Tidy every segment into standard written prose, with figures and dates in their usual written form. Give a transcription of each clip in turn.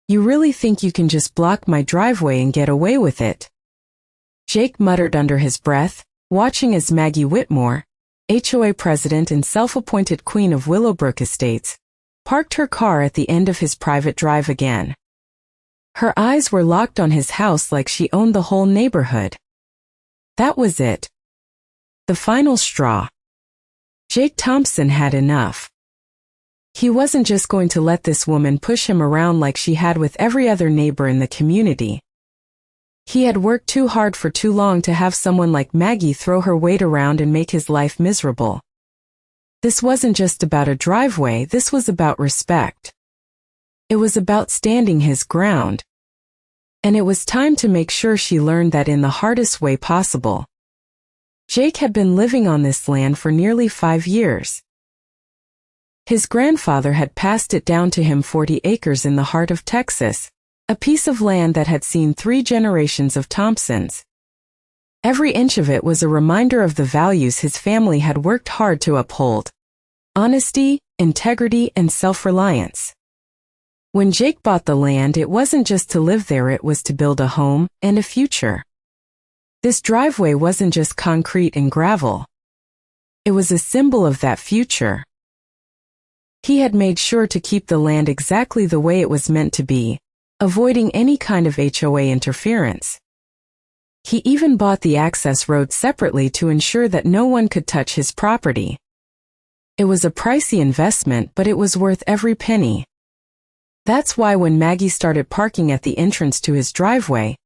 You really think you can just block my driveway and get away with it? Jake muttered under his breath, watching as Maggie Whitmore, HOA president and self-appointed queen of Willowbrook Estates, parked her car at the end of his private drive again. Her eyes were locked on his house like she owned the whole neighborhood. That was it. The final straw. Jake Thompson had enough. He wasn't just going to let this woman push him around like she had with every other neighbor in the community. He had worked too hard for too long to have someone like Maggie throw her weight around and make his life miserable. This wasn't just about a driveway, this was about respect. It was about standing his ground. And it was time to make sure she learned that in the hardest way possible. Jake had been living on this land for nearly 5 years. His grandfather had passed it down to him, 40 acres in the heart of Texas, a piece of land that had seen 3 generations of Thompsons. Every inch of it was a reminder of the values his family had worked hard to uphold: honesty, integrity, and self-reliance. When Jake bought the land, it wasn't just to live there, it was to build a home and a future. This driveway wasn't just concrete and gravel. It was a symbol of that future. He had made sure to keep the land exactly the way it was meant to be, avoiding any kind of HOA interference. He even bought the access road separately to ensure that no one could touch his property. It was a pricey investment, but it was worth every penny. That's why when Maggie started parking at the entrance to his driveway,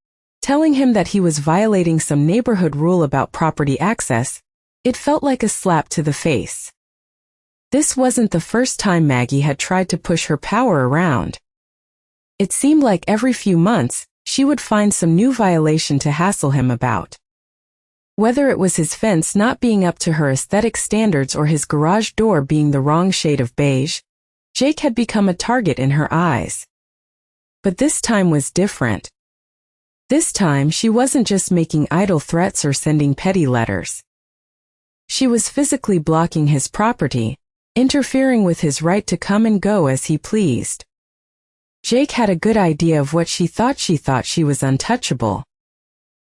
telling him that he was violating some neighborhood rule about property access, it felt like a slap to the face. This wasn't the first time Maggie had tried to push her power around. It seemed like every few months, she would find some new violation to hassle him about. Whether it was his fence not being up to her aesthetic standards or his garage door being the wrong shade of beige, Jake had become a target in her eyes. But this time was different. This time she wasn't just making idle threats or sending petty letters. She was physically blocking his property, interfering with his right to come and go as he pleased. Jake had a good idea of what she thought. She thought she was untouchable.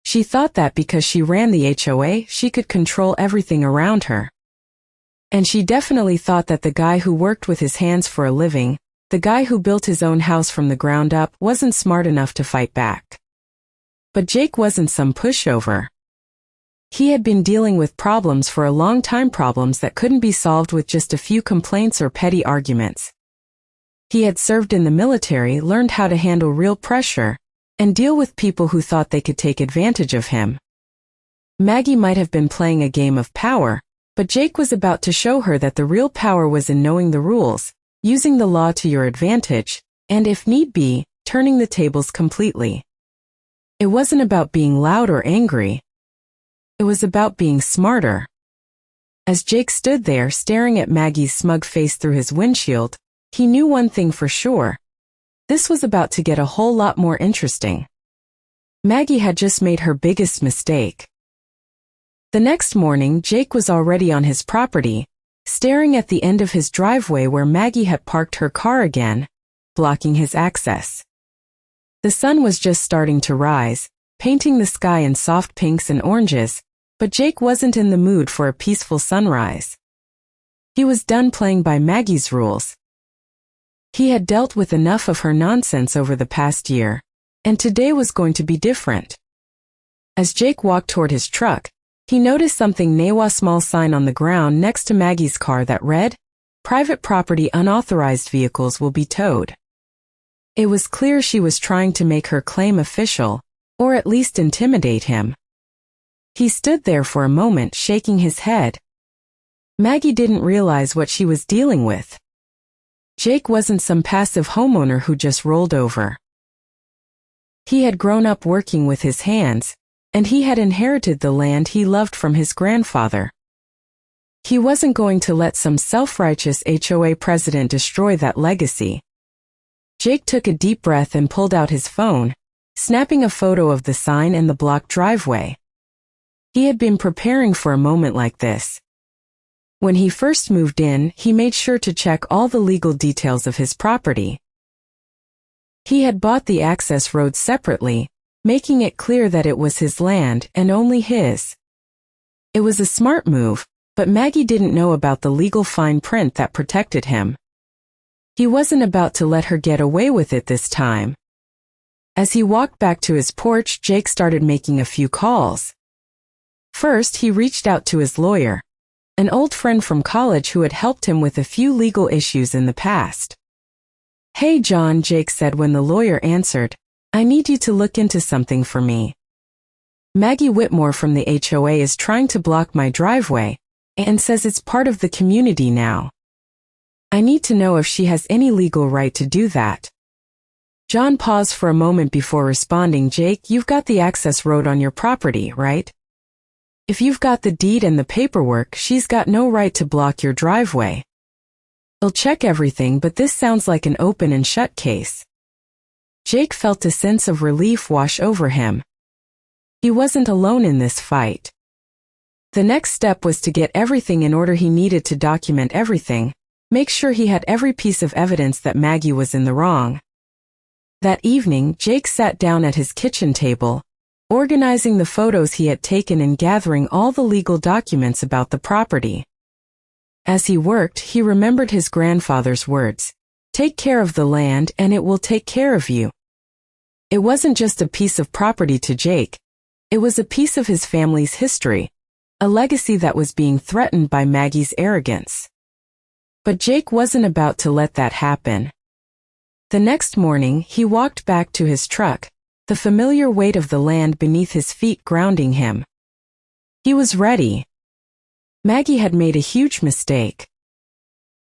She thought that because she ran the HOA, she could control everything around her. And she definitely thought that the guy who worked with his hands for a living, the guy who built his own house from the ground up, wasn't smart enough to fight back. But Jake wasn't some pushover. He had been dealing with problems for a long time, problems that couldn't be solved with just a few complaints or petty arguments. He had served in the military, learned how to handle real pressure, and deal with people who thought they could take advantage of him. Maggie might have been playing a game of power, but Jake was about to show her that the real power was in knowing the rules, using the law to your advantage, and if need be, turning the tables completely. It wasn't about being loud or angry. It was about being smarter. As Jake stood there staring at Maggie's smug face through his windshield, he knew one thing for sure. This was about to get a whole lot more interesting. Maggie had just made her biggest mistake. The next morning, Jake was already on his property, staring at the end of his driveway where Maggie had parked her car again, blocking his access. The sun was just starting to rise, painting the sky in soft pinks and oranges, but Jake wasn't in the mood for a peaceful sunrise. He was done playing by Maggie's rules. He had dealt with enough of her nonsense over the past year, and today was going to be different. As Jake walked toward his truck, he noticed something: a small sign on the ground next to Maggie's car that read, "Private property, unauthorized vehicles will be towed." It was clear she was trying to make her claim official, or at least intimidate him. He stood there for a moment, shaking his head. Maggie didn't realize what she was dealing with. Jake wasn't some passive homeowner who just rolled over. He had grown up working with his hands, and he had inherited the land he loved from his grandfather. He wasn't going to let some self-righteous HOA president destroy that legacy. Jake took a deep breath and pulled out his phone, snapping a photo of the sign and the blocked driveway. He had been preparing for a moment like this. When he first moved in, he made sure to check all the legal details of his property. He had bought the access road separately, making it clear that it was his land and only his. It was a smart move, but Maggie didn't know about the legal fine print that protected him. He wasn't about to let her get away with it this time. As he walked back to his porch, Jake started making a few calls. First, he reached out to his lawyer, an old friend from college who had helped him with a few legal issues in the past. "Hey John," Jake said when the lawyer answered, "I need you to look into something for me. Maggie Whitmore from the HOA is trying to block my driveway and says it's part of the community now. I need to know if she has any legal right to do that." John paused for a moment before responding. "Jake, you've got the access road on your property, right? If you've got the deed and the paperwork, she's got no right to block your driveway. I'll check everything, but this sounds like an open and shut case." Jake felt a sense of relief wash over him. He wasn't alone in this fight. The next step was to get everything in order. He needed to document everything, make sure he had every piece of evidence that Maggie was in the wrong. That evening, Jake sat down at his kitchen table, organizing the photos he had taken and gathering all the legal documents about the property. As he worked, he remembered his grandfather's words, "Take care of the land and it will take care of you." It wasn't just a piece of property to Jake. It was a piece of his family's history, a legacy that was being threatened by Maggie's arrogance. But Jake wasn't about to let that happen. The next morning, he walked back to his truck, the familiar weight of the land beneath his feet grounding him. He was ready. Maggie had made a huge mistake.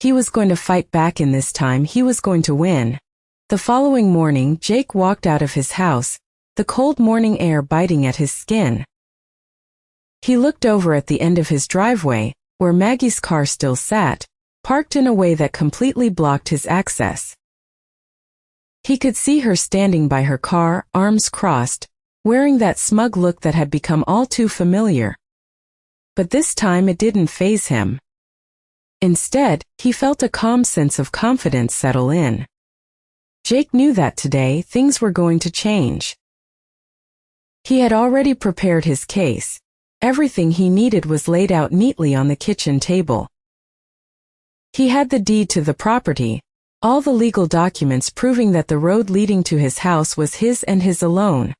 He was going to fight back, and this time he was going to win. The following morning, Jake walked out of his house, the cold morning air biting at his skin. He looked over at the end of his driveway, where Maggie's car still sat, parked in a way that completely blocked his access. He could see her standing by her car, arms crossed, wearing that smug look that had become all too familiar. But this time it didn't faze him. Instead, he felt a calm sense of confidence settle in. Jake knew that today things were going to change. He had already prepared his case. Everything he needed was laid out neatly on the kitchen table. He had the deed to the property, all the legal documents proving that the road leading to his house was his and his alone.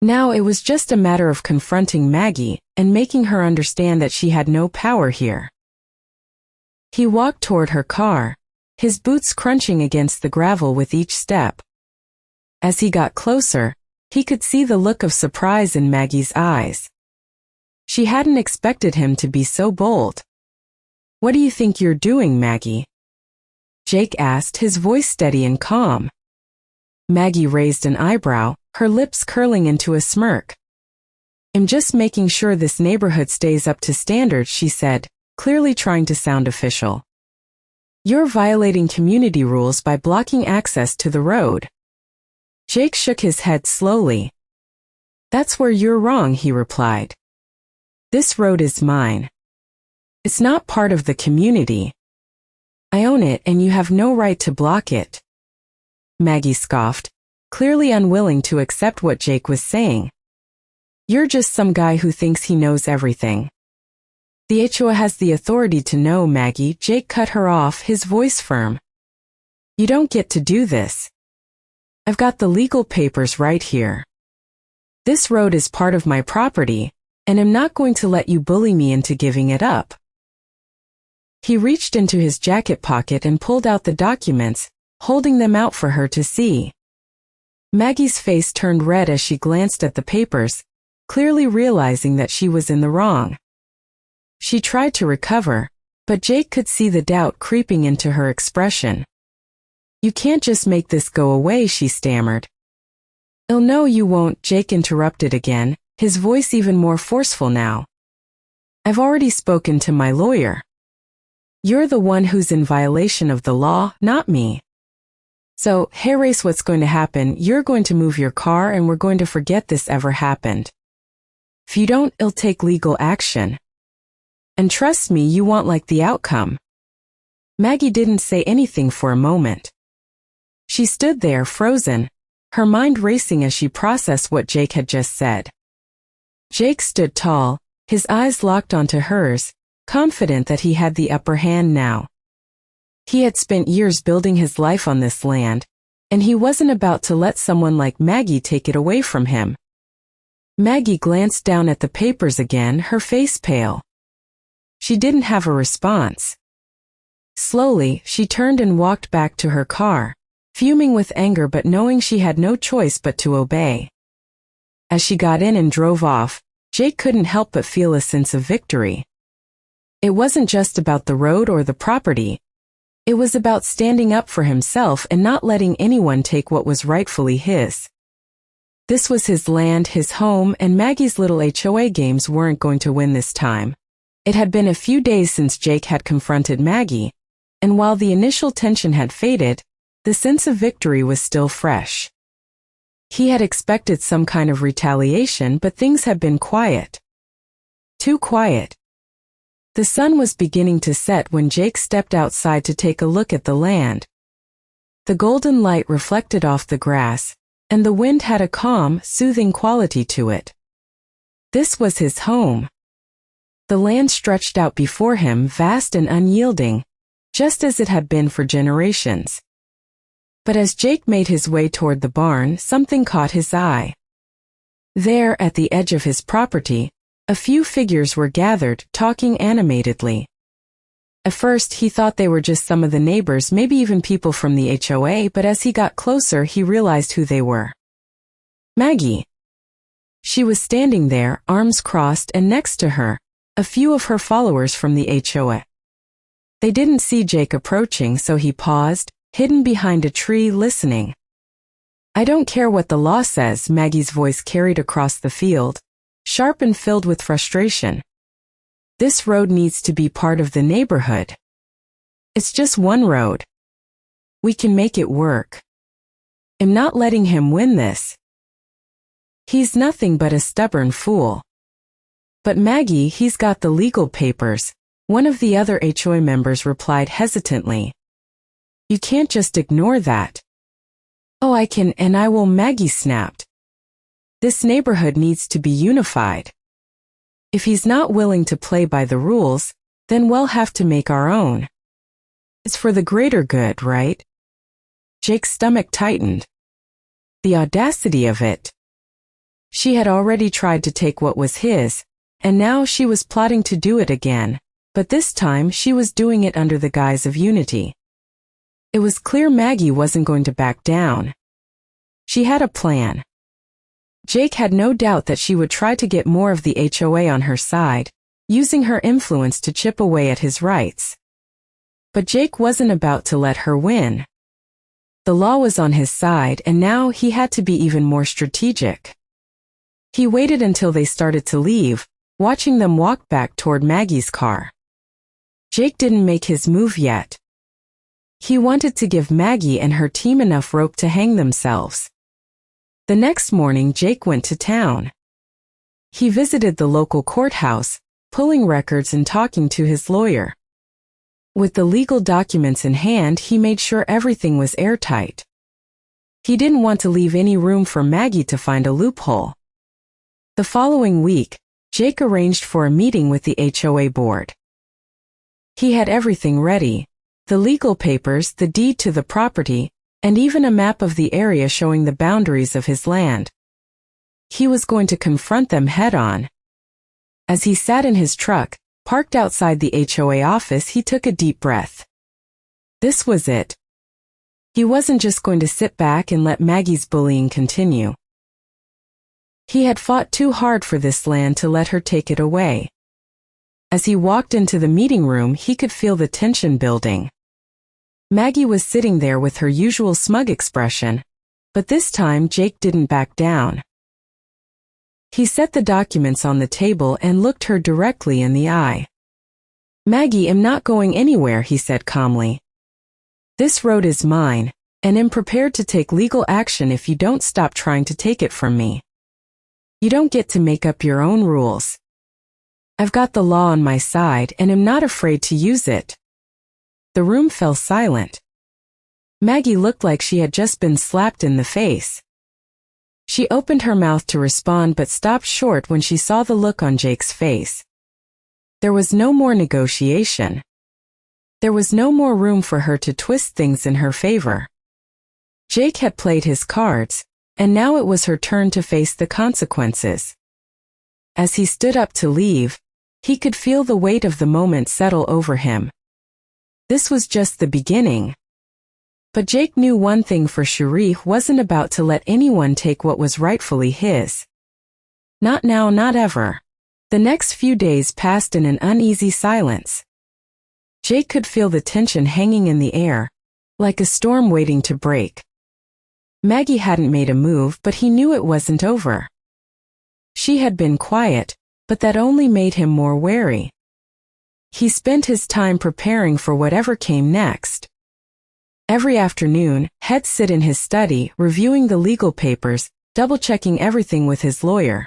Now it was just a matter of confronting Maggie and making her understand that she had no power here. He walked toward her car, his boots crunching against the gravel with each step. As he got closer, he could see the look of surprise in Maggie's eyes. She hadn't expected him to be so bold. "What do you think you're doing, Maggie?" Jake asked, his voice steady and calm. Maggie raised an eyebrow, her lips curling into a smirk. "I'm just making sure this neighborhood stays up to standards," she said, clearly trying to sound official. "You're violating community rules by blocking access to the road." Jake shook his head slowly. "That's where you're wrong," he replied. "This road is mine. It's not part of the community. I own it and you have no right to block it." Maggie scoffed, clearly unwilling to accept what Jake was saying. "You're just some guy who thinks he knows everything. The HOA has the authority to know, Maggie." Jake cut her off, his voice firm. "You don't get to do this. I've got the legal papers right here. This road is part of my property, and I'm not going to let you bully me into giving it up." He reached into his jacket pocket and pulled out the documents, holding them out for her to see. Maggie's face turned red as she glanced at the papers, clearly realizing that she was in the wrong. She tried to recover, but Jake could see the doubt creeping into her expression. "You can't just make this go away," she stammered. "Oh no, you won't," Jake interrupted again, his voice even more forceful now. "I've already spoken to my lawyer. You're the one who's in violation of the law, not me. So, hey Race, what's going to happen? You're going to move your car and we're going to forget this ever happened. If you don't, I'll take legal action. And trust me, you won't like the outcome." Maggie didn't say anything for a moment. She stood there, frozen, her mind racing as she processed what Jake had just said. Jake stood tall, his eyes locked onto hers, confident that he had the upper hand now. He had spent years building his life on this land, and he wasn't about to let someone like Maggie take it away from him. Maggie glanced down at the papers again, her face pale. She didn't have a response. Slowly, she turned and walked back to her car, fuming with anger but knowing she had no choice but to obey. As she got in and drove off, Jake couldn't help but feel a sense of victory. It wasn't just about the road or the property. It was about standing up for himself and not letting anyone take what was rightfully his. This was his land, his home, and Maggie's little HOA games weren't going to win this time. It had been a few days since Jake had confronted Maggie, and while the initial tension had faded, the sense of victory was still fresh. He had expected some kind of retaliation, but things had been quiet. Too quiet. The sun was beginning to set when Jake stepped outside to take a look at the land. The golden light reflected off the grass, and the wind had a calm, soothing quality to it. This was his home. The land stretched out before him, vast and unyielding, just as it had been for generations. But as Jake made his way toward the barn, something caught his eye. There, at the edge of his property, a few figures were gathered, talking animatedly. At first, he thought they were just some of the neighbors, maybe even people from the HOA, but as he got closer, he realized who they were. Maggie. She was standing there, arms crossed, and next to her, a few of her followers from the HOA. They didn't see Jake approaching, so he paused, hidden behind a tree, listening. "I don't care what the law says," Maggie's voice carried across the field, sharp and filled with frustration. "This road needs to be part of the neighborhood. It's just one road. We can make it work. I'm not letting him win this. He's nothing but a stubborn fool." "But Maggie, he's got the legal papers," one of the other HOA members replied hesitantly. "You can't just ignore that." "Oh, I can, and I will," Maggie snapped. "This neighborhood needs to be unified. If he's not willing to play by the rules, then we'll have to make our own. It's for the greater good, right?" Jake's stomach tightened. The audacity of it. She had already tried to take what was his, and now she was plotting to do it again, but this time she was doing it under the guise of unity. It was clear Maggie wasn't going to back down. She had a plan. Jake had no doubt that she would try to get more of the HOA on her side, using her influence to chip away at his rights. But Jake wasn't about to let her win. The law was on his side, and now he had to be even more strategic. He waited until they started to leave, watching them walk back toward Maggie's car. Jake didn't make his move yet. He wanted to give Maggie and her team enough rope to hang themselves. The next morning, Jake went to town. He visited the local courthouse, pulling records and talking to his lawyer. With the legal documents in hand, he made sure everything was airtight. He didn't want to leave any room for Maggie to find a loophole. The following week, Jake arranged for a meeting with the HOA board. He had everything ready: the legal papers, the deed to the property, and even a map of the area showing the boundaries of his land. He was going to confront them head-on. As he sat in his truck, parked outside the HOA office, he took a deep breath. This was it. He wasn't just going to sit back and let Maggie's bullying continue. He had fought too hard for this land to let her take it away. As he walked into the meeting room, he could feel the tension building. Maggie was sitting there with her usual smug expression, but this time Jake didn't back down. He set the documents on the table and looked her directly in the eye. "Maggie, I'm not going anywhere," he said calmly. "This road is mine, and I'm prepared to take legal action if you don't stop trying to take it from me. You don't get to make up your own rules. I've got the law on my side, and I'm not afraid to use it." The room fell silent. Maggie looked like she had just been slapped in the face. She opened her mouth to respond but stopped short when she saw the look on Jake's face. There was no more negotiation. There was no more room for her to twist things in her favor. Jake had played his cards, and now it was her turn to face the consequences. As he stood up to leave, he could feel the weight of the moment settle over him. This was just the beginning. But Jake knew one thing for sure: he wasn't about to let anyone take what was rightfully his. Not now, not ever. The next few days passed in an uneasy silence. Jake could feel the tension hanging in the air, like a storm waiting to break. Maggie hadn't made a move, but he knew it wasn't over. She had been quiet, but that only made him more wary. He spent his time preparing for whatever came next. Every afternoon, he'd sit in his study, reviewing the legal papers, double-checking everything with his lawyer.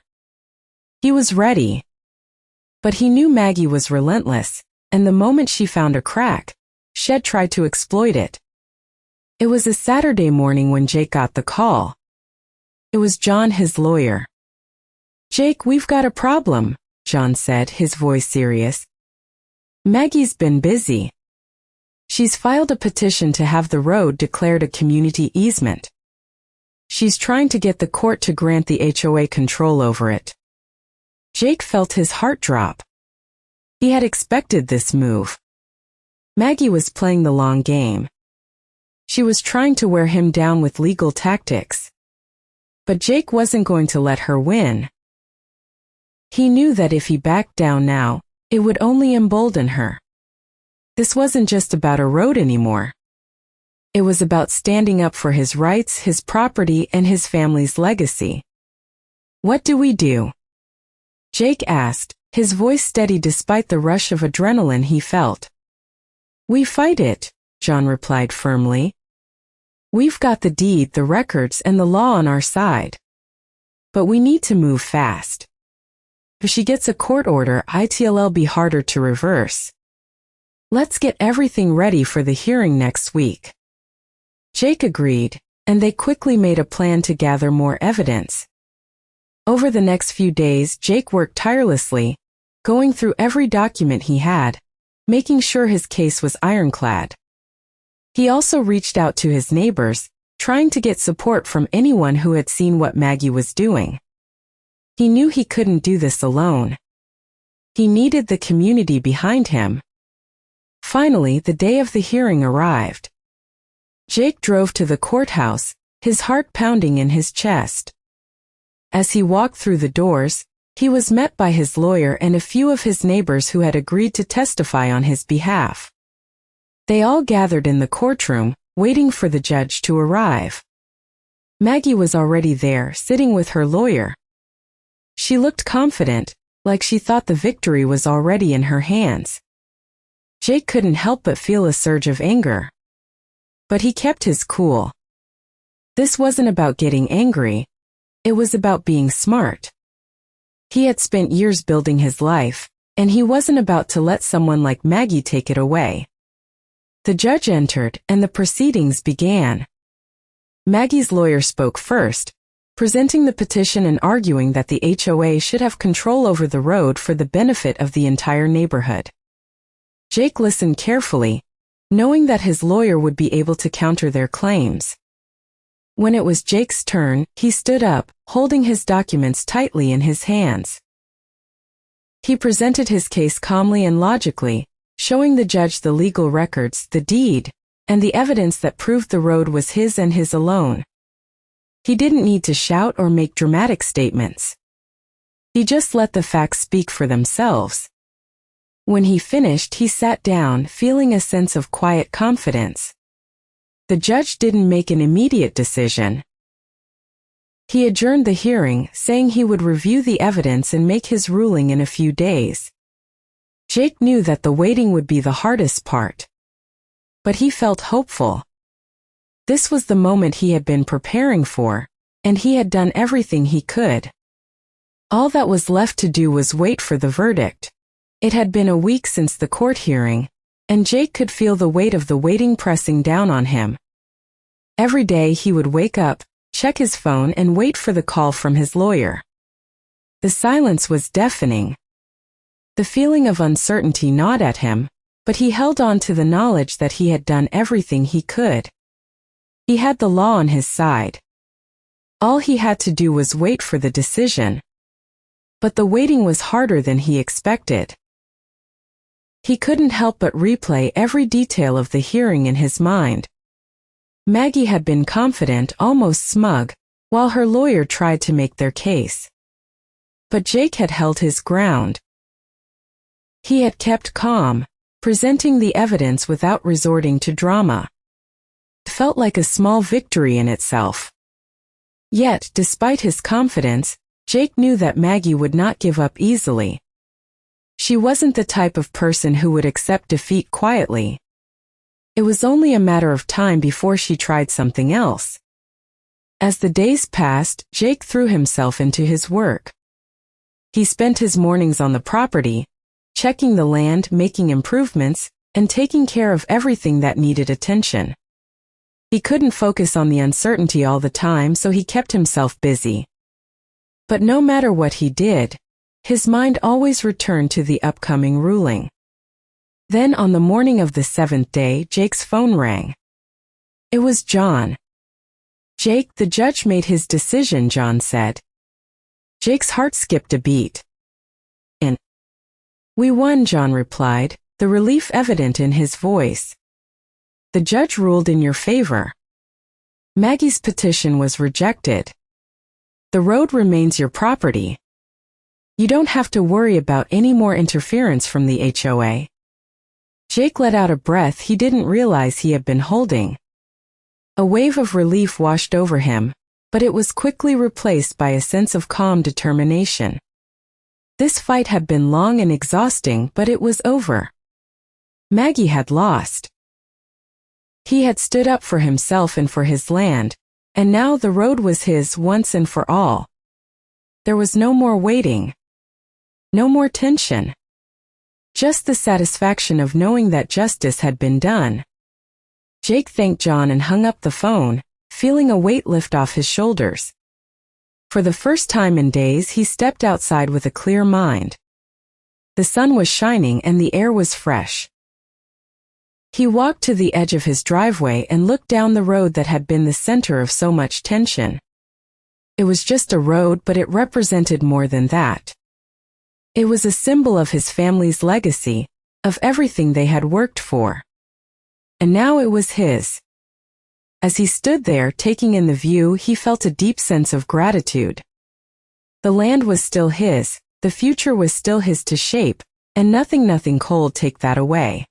He was ready. But he knew Maggie was relentless, and the moment she found a crack, she'd try to exploit it. It was a Saturday morning when Jake got the call. It was John, his lawyer. "Jake, we've got a problem," John said, his voice serious. "Maggie's been busy. She's filed a petition to have the road declared a community easement. She's trying to get the court to grant the HOA control over it." Jake felt his heart drop. He had expected this move. Maggie was playing the long game. She was trying to wear him down with legal tactics. But Jake wasn't going to let her win. He knew that if he backed down now, it would only embolden her. This wasn't just about a road anymore. It was about standing up for his rights, his property, and his family's legacy. "What do we do?" Jake asked, his voice steady despite the rush of adrenaline he felt. "We fight it," John replied firmly. "We've got the deed, the records, and the law on our side. But we need to move fast. If she gets a court order, it'll be harder to reverse. Let's get everything ready for the hearing next week." Jake agreed, and they quickly made a plan to gather more evidence. Over the next few days, Jake worked tirelessly, going through every document he had, making sure his case was ironclad. He also reached out to his neighbors, trying to get support from anyone who had seen what Maggie was doing. He knew he couldn't do this alone. He needed the community behind him. Finally, the day of the hearing arrived. Jake drove to the courthouse, his heart pounding in his chest. As he walked through the doors, he was met by his lawyer and a few of his neighbors who had agreed to testify on his behalf. They all gathered in the courtroom, waiting for the judge to arrive. Maggie was already there, sitting with her lawyer. She looked confident, like she thought the victory was already in her hands. Jake couldn't help but feel a surge of anger. But he kept his cool. This wasn't about getting angry. It was about being smart. He had spent years building his life, and he wasn't about to let someone like Maggie take it away. The judge entered, and the proceedings began. Maggie's lawyer spoke first, presenting the petition and arguing that the HOA should have control over the road for the benefit of the entire neighborhood. Jake listened carefully, knowing that his lawyer would be able to counter their claims. When it was Jake's turn, he stood up, holding his documents tightly in his hands. He presented his case calmly and logically, showing the judge the legal records, the deed, and the evidence that proved the road was his and his alone. He didn't need to shout or make dramatic statements. He just let the facts speak for themselves. When he finished, he sat down, feeling a sense of quiet confidence. The judge didn't make an immediate decision. He adjourned the hearing, saying he would review the evidence and make his ruling in a few days. Jake knew that the waiting would be the hardest part. But he felt hopeful. This was the moment he had been preparing for, and he had done everything he could. All that was left to do was wait for the verdict. It had been a week since the court hearing, and Jake could feel the weight of the waiting pressing down on him. Every day he would wake up, check his phone and wait for the call from his lawyer. The silence was deafening. The feeling of uncertainty gnawed at him, but he held on to the knowledge that he had done everything he could. He had the law on his side. All he had to do was wait for the decision. But the waiting was harder than he expected. He couldn't help but replay every detail of the hearing in his mind. Maggie had been confident, almost smug, while her lawyer tried to make their case. But Jake had held his ground. He had kept calm, presenting the evidence without resorting to drama. It felt like a small victory in itself. Yet, despite his confidence, Jake knew that Maggie would not give up easily. She wasn't the type of person who would accept defeat quietly. It was only a matter of time before she tried something else. As the days passed, Jake threw himself into his work. He spent his mornings on the property, checking the land, making improvements, and taking care of everything that needed attention. He couldn't focus on the uncertainty all the time, so he kept himself busy. But no matter what he did, his mind always returned to the upcoming ruling. Then on the morning of the 7th day, Jake's phone rang. It was John. "Jake, the judge made his decision," John said. Jake's heart skipped a beat. "We won," John replied, the relief evident in his voice. "The judge ruled in your favor. Maggie's petition was rejected. The road remains your property. You don't have to worry about any more interference from the HOA." Jake let out a breath he didn't realize he had been holding. A wave of relief washed over him, but it was quickly replaced by a sense of calm determination. This fight had been long and exhausting, but it was over. Maggie had lost. He had stood up for himself and for his land, and now the road was his once and for all. There was no more waiting. No more tension. Just the satisfaction of knowing that justice had been done. Jake thanked John and hung up the phone, feeling a weight lift off his shoulders. For the first time in days, he stepped outside with a clear mind. The sun was shining and the air was fresh. He walked to the edge of his driveway and looked down the road that had been the center of so much tension. It was just a road, but it represented more than that. It was a symbol of his family's legacy, of everything they had worked for. And now it was his. As he stood there taking in the view, he felt a deep sense of gratitude. The land was still his, the future was still his to shape, and nothing could take that away.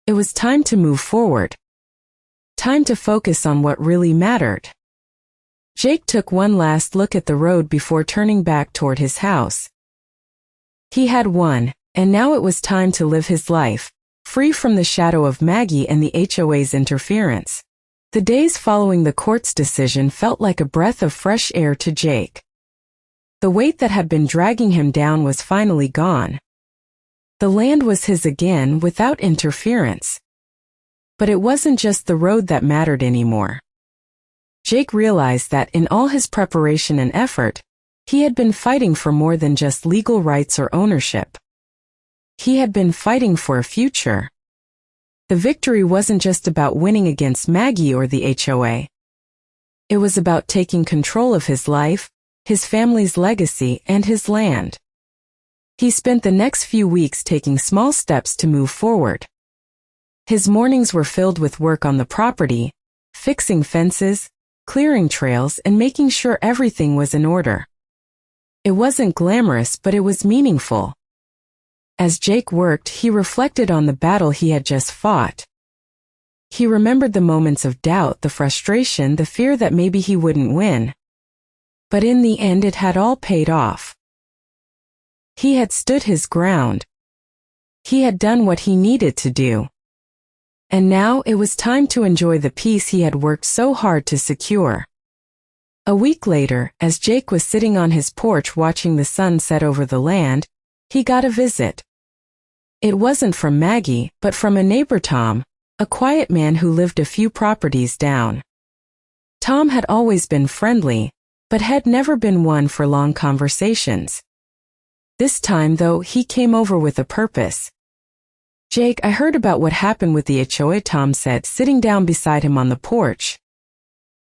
It was time to move forward. Time to focus on what really mattered. Jake took one last look at the road before turning back toward his house. He had won, and now it was time to live his life, free from the shadow of Maggie and the HOA's interference. The days following the court's decision felt like a breath of fresh air to Jake. The weight that had been dragging him down was finally gone. The land was his again without interference. But it wasn't just the road that mattered anymore. Jake realized that in all his preparation and effort, he had been fighting for more than just legal rights or ownership. He had been fighting for a future. The victory wasn't just about winning against Maggie or the HOA. It was about taking control of his life, his family's legacy, and his land. He spent the next few weeks taking small steps to move forward. His mornings were filled with work on the property, fixing fences, clearing trails, and making sure everything was in order. It wasn't glamorous, but it was meaningful. As Jake worked, he reflected on the battle he had just fought. He remembered the moments of doubt, the frustration, the fear that maybe he wouldn't win. But in the end, it had all paid off. He had stood his ground. He had done what he needed to do. And now it was time to enjoy the peace he had worked so hard to secure. A week later, as Jake was sitting on his porch watching the sun set over the land, he got a visit. It wasn't from Maggie, but from a neighbor, Tom, a quiet man who lived a few properties down. Tom had always been friendly, but had never been one for long conversations. This time, though, he came over with a purpose. "Jake, I heard about what happened with the HOA," Tom said, sitting down beside him on the porch.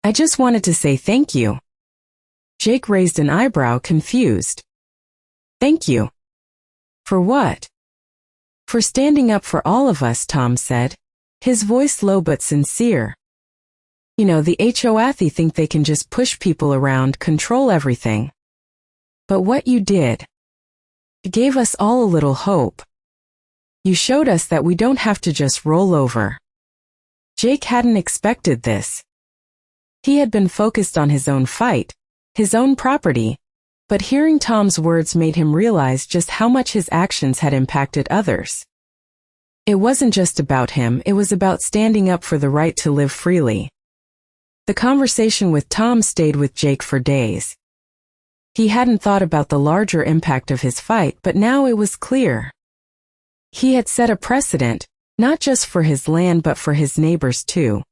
"I just wanted to say thank you." Jake raised an eyebrow, confused. "Thank you? For what?" "For standing up for all of us," Tom said, his voice low but sincere. "You know, the HOAs think they can just push people around, control everything. But what you did, you gave us all a little hope. You showed us that we don't have to just roll over." Jake hadn't expected this. He had been focused on his own fight, his own property, but hearing Tom's words made him realize just how much his actions had impacted others. It wasn't just about him, it was about standing up for the right to live freely. The conversation with Tom stayed with Jake for days. He hadn't thought about the larger impact of his fight, but now it was clear. He had set a precedent, not just for his land but for his neighbors too.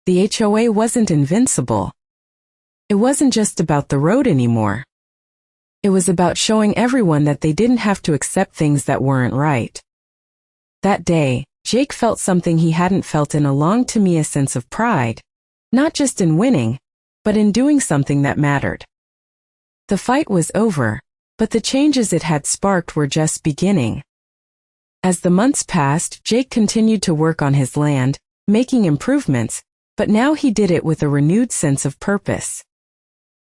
The HOA wasn't invincible. It wasn't just about the road anymore. It was about showing everyone that they didn't have to accept things that weren't right. That day, Jake felt something he hadn't felt in a long time, a sense of pride, not just in winning, but in doing something that mattered. The fight was over, but the changes it had sparked were just beginning. As the months passed, Jake continued to work on his land, making improvements, but now he did it with a renewed sense of purpose.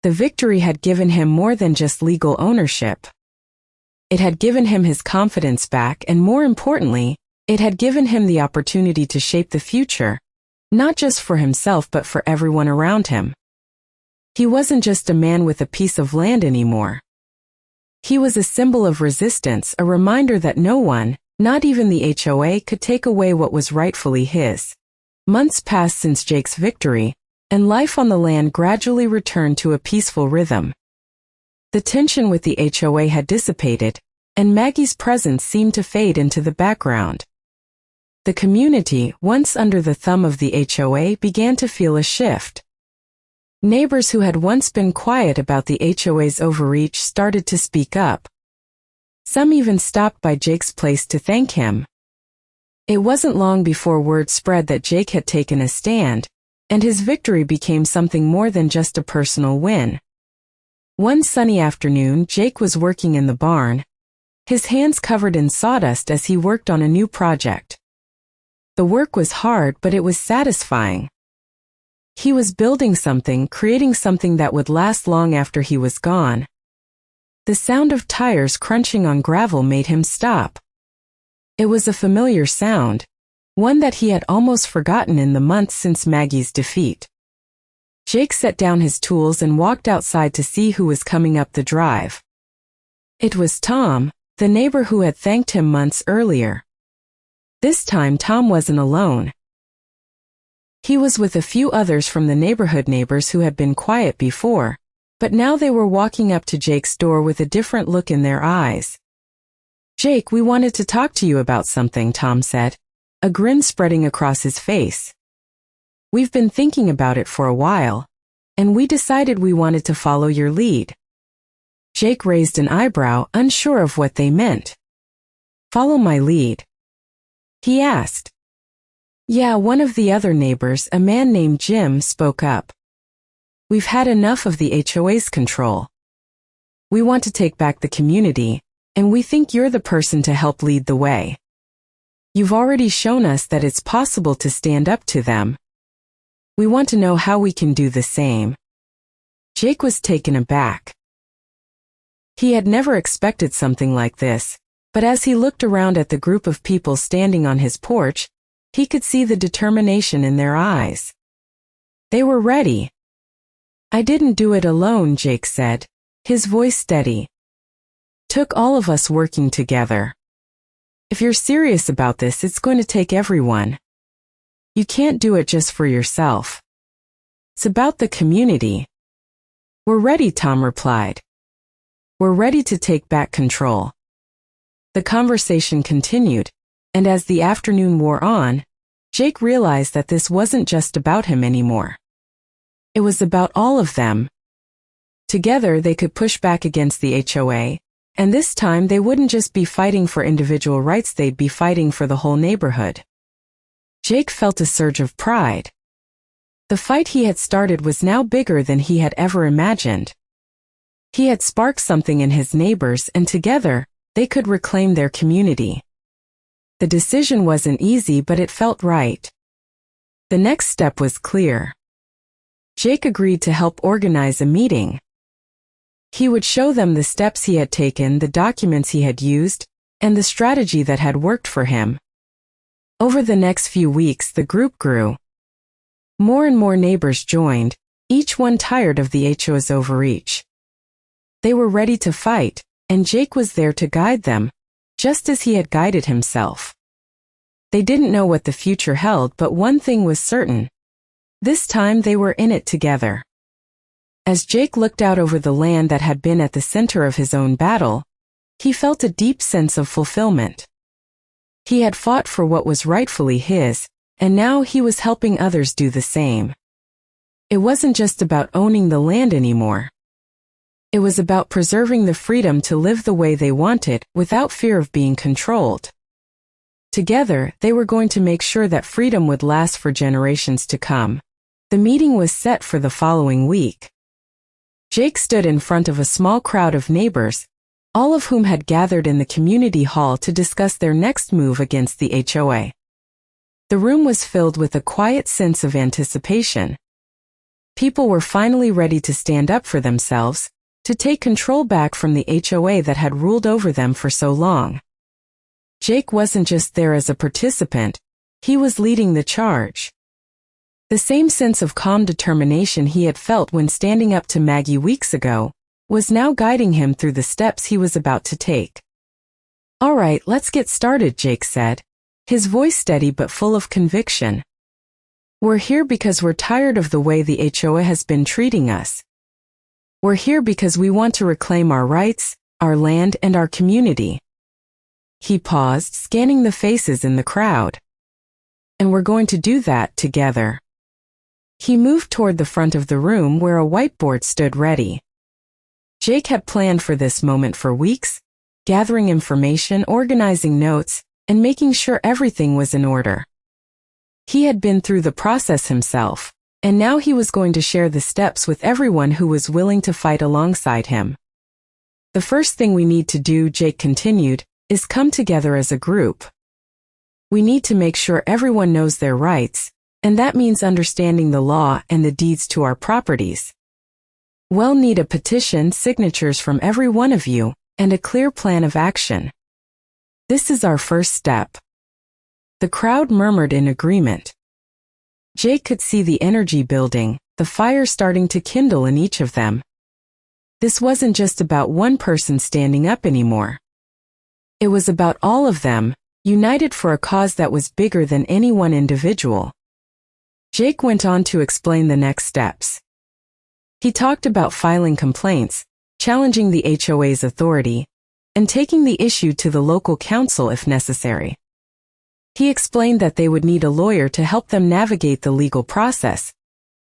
The victory had given him more than just legal ownership. It had given him his confidence back, and more importantly, it had given him the opportunity to shape the future, not just for himself but for everyone around him. He wasn't just a man with a piece of land anymore. He was a symbol of resistance, a reminder that no one, not even the HOA, could take away what was rightfully his. Months passed since Jake's victory, and life on the land gradually returned to a peaceful rhythm. The tension with the HOA had dissipated, and Maggie's presence seemed to fade into the background. The community, once under the thumb of the HOA, began to feel a shift. Neighbors who had once been quiet about the HOA's overreach started to speak up. Some even stopped by Jake's place to thank him. It wasn't long before word spread that Jake had taken a stand, and his victory became something more than just a personal win. One sunny afternoon, Jake was working in the barn, his hands covered in sawdust as he worked on a new project. The work was hard, but it was satisfying. He was building something, creating something that would last long after he was gone. The sound of tires crunching on gravel made him stop. It was a familiar sound, one that he had almost forgotten in the months since Maggie's defeat. Jake set down his tools and walked outside to see who was coming up the drive. It was Tom, the neighbor who had thanked him months earlier. This time Tom wasn't alone. He was with a few others from the neighbors who had been quiet before, but now they were walking up to Jake's door with a different look in their eyes. "Jake, we wanted to talk to you about something," Tom said, a grin spreading across his face. "We've been thinking about it for a while, and we decided we wanted to follow your lead." Jake raised an eyebrow, unsure of what they meant. "Follow my lead?" he asked. "Yeah," one of the other neighbors, a man named Jim, spoke up. "We've had enough of the HOA's control. We want to take back the community, and we think you're the person to help lead the way. You've already shown us that it's possible to stand up to them. We want to know how we can do the same." Jake was taken aback. He had never expected something like this, but as he looked around at the group of people standing on his porch, he could see the determination in their eyes. They were ready. "I didn't do it alone," Jake said, his voice steady. "Took all of us working together. If you're serious about this, it's going to take everyone. You can't do it just for yourself. It's about the community." "We're ready," Tom replied. "We're ready to take back control." The conversation continued, and as the afternoon wore on, Jake realized that this wasn't just about him anymore. It was about all of them. Together they could push back against the HOA, and this time they wouldn't just be fighting for individual rights, they'd be fighting for the whole neighborhood. Jake felt a surge of pride. The fight he had started was now bigger than he had ever imagined. He had sparked something in his neighbors, and together, they could reclaim their community. The decision wasn't easy, but it felt right. The next step was clear. Jake agreed to help organize a meeting. He would show them the steps he had taken, the documents he had used, and the strategy that had worked for him. Over the next few weeks, the group grew. More and more neighbors joined, each one tired of the HOA's overreach. They were ready to fight, and Jake was there to guide them, just as he had guided himself. They didn't know what the future held, but one thing was certain. This time they were in it together. As Jake looked out over the land that had been at the center of his own battle, he felt a deep sense of fulfillment. He had fought for what was rightfully his, and now he was helping others do the same. It wasn't just about owning the land anymore. It was about preserving the freedom to live the way they wanted without fear of being controlled. Together, they were going to make sure that freedom would last for generations to come. The meeting was set for the following week. Jake stood in front of a small crowd of neighbors, all of whom had gathered in the community hall to discuss their next move against the HOA. The room was filled with a quiet sense of anticipation. People were finally ready to stand up for themselves, to take control back from the HOA that had ruled over them for so long. Jake wasn't just there as a participant, he was leading the charge. The same sense of calm determination he had felt when standing up to Maggie weeks ago was now guiding him through the steps he was about to take. "All right, let's get started," Jake said, his voice steady but full of conviction. "We're here because we're tired of the way the HOA has been treating us. We're here because we want to reclaim our rights, our land, and our community." He paused, scanning the faces in the crowd. "And we're going to do that together." He moved toward the front of the room where a whiteboard stood ready. Jake had planned for this moment for weeks, gathering information, organizing notes, and making sure everything was in order. He had been through the process himself, and now he was going to share the steps with everyone who was willing to fight alongside him. "The first thing we need to do," Jake continued, "is come together as a group. We need to make sure everyone knows their rights, and that means understanding the law and the deeds to our properties. We'll need a petition, signatures from every one of you, and a clear plan of action. This is our first step." The crowd murmured in agreement. Jake could see the energy building, the fire starting to kindle in each of them. This wasn't just about one person standing up anymore. It was about all of them, united for a cause that was bigger than any one individual. Jake went on to explain the next steps. He talked about filing complaints, challenging the HOA's authority, and taking the issue to the local council if necessary. He explained that they would need a lawyer to help them navigate the legal process,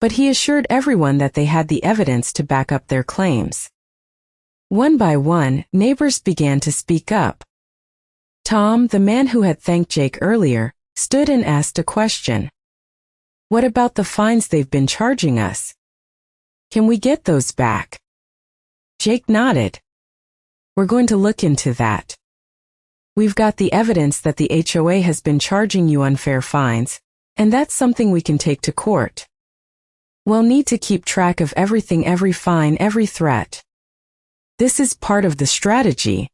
but he assured everyone that they had the evidence to back up their claims. One by one, neighbors began to speak up. Tom, the man who had thanked Jake earlier, stood and asked a question. "What about the fines they've been charging us? Can we get those back?" Jake nodded. "We're going to look into that. We've got the evidence that the HOA has been charging you unfair fines, and that's something we can take to court. We'll need to keep track of everything, every fine, every threat. This is part of the strategy."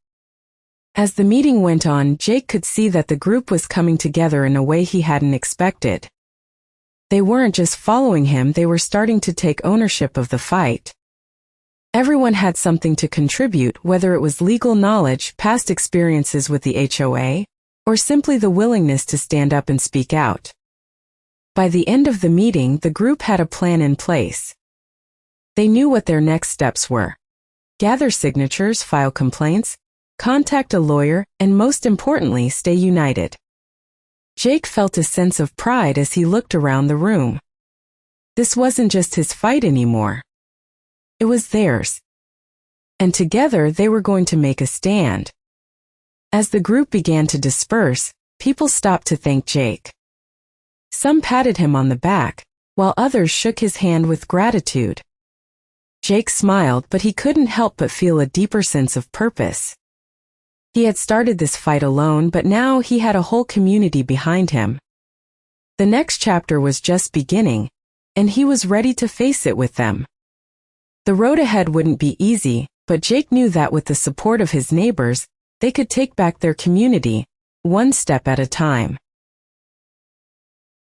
As the meeting went on, Jake could see that the group was coming together in a way he hadn't expected. They weren't just following him, they were starting to take ownership of the fight. Everyone had something to contribute, whether it was legal knowledge, past experiences with the HOA, or simply the willingness to stand up and speak out. By the end of the meeting, the group had a plan in place. They knew what their next steps were. Gather signatures, file complaints, contact a lawyer, and most importantly, stay united. Jake felt a sense of pride as he looked around the room. This wasn't just his fight anymore. It was theirs. And together they were going to make a stand. As the group began to disperse, people stopped to thank Jake. Some patted him on the back, while others shook his hand with gratitude. Jake smiled, but he couldn't help but feel a deeper sense of purpose. He had started this fight alone, but now he had a whole community behind him. The next chapter was just beginning, and he was ready to face it with them. The road ahead wouldn't be easy, but Jake knew that with the support of his neighbors, they could take back their community, one step at a time.